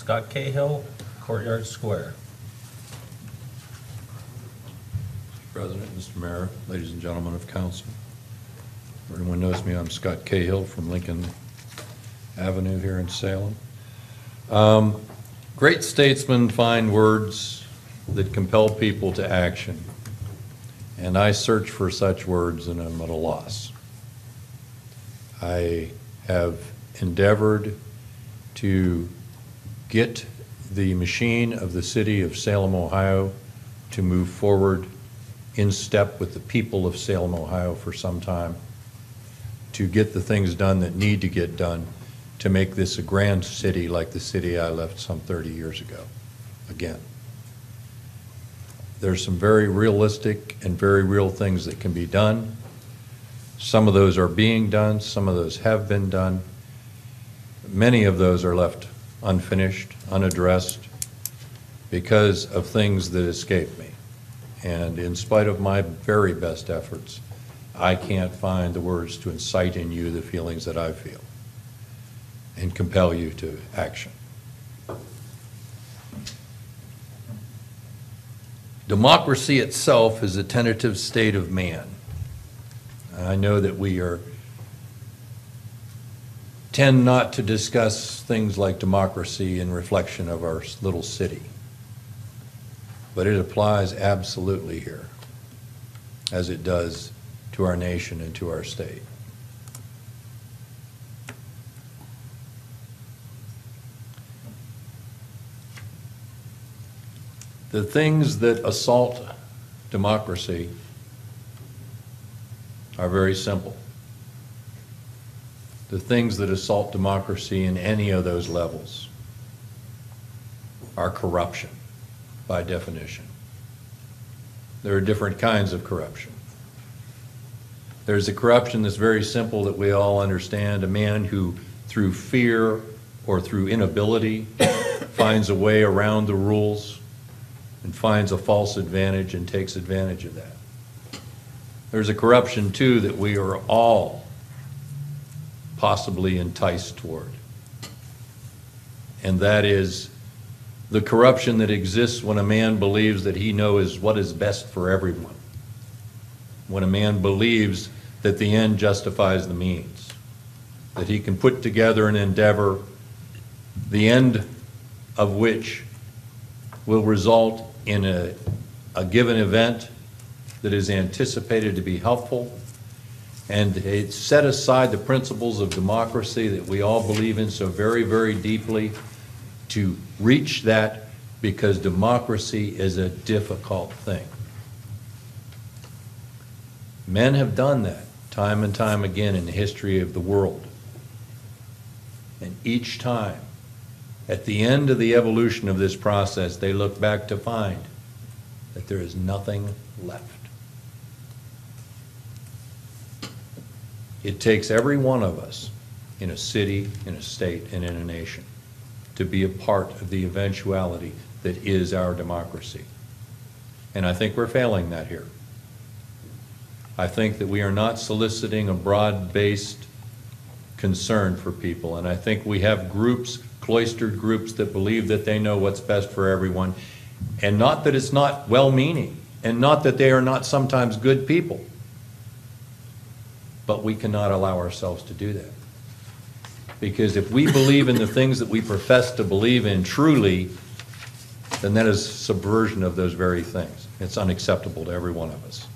Scott Cahill, Courtyard Square. Mr. President, Mr. Mayor, ladies and gentlemen of council. Everyone knows me, I'm Scott Cahill from Lincoln Avenue here in Salem. Great statesmen find words that compel people to action, and I search for such words and I'm at a loss. I have endeavored to get the machine of the city of Salem, Ohio to move forward in step with the people of Salem, Ohio for some time, to get the things done that need to get done to make this a grand city like the city I left some 30 years ago, again. There's some very realistic and very real things that can be done. Some of those are being done, some of those have been done. Many of those are left unfinished, unaddressed, because of things that escape me. And in spite of my very best efforts, I can't find the words to incite in you the feelings that I feel and compel you to action. Democracy itself is a tentative state of man. I know that we tend not to discuss things like democracy in reflection of our little city, but it applies absolutely here, as it does to our nation and to our state. The things that assault democracy are very simple. The things that assault democracy in any of those levels are corruption, by definition. There are different kinds of corruption. There's a corruption that's very simple that we all understand, a man who, through fear or through inability, finds a way around the rules and finds a false advantage and takes advantage of that. There's a corruption, too, that we are all possibly enticed toward. And that is the corruption that exists when a man believes that he knows what is best for everyone. When a man believes that the end justifies the means, that he can put together an endeavor, the end of which will result in a given event that is anticipated to be helpful, and it set aside the principles of democracy that we all believe in so very, very deeply to reach that, because democracy is a difficult thing. Men have done that time and time again in the history of the world. And each time, at the end of the evolution of this process, they look back to find that there is nothing left. It takes every one of us in a city, in a state, and in a nation to be a part of the eventuality that is our democracy. And I think we're failing that here. I think that we are not soliciting a broad-based concern for people, and I think we have groups, cloistered groups, that believe that they know what's best for everyone, and not that it's not well-meaning, and not that they are not sometimes good people. But we cannot allow ourselves to do that. Because if we believe in the things that we profess to believe in truly, then that is subversion of those very things. It's unacceptable to every one of us.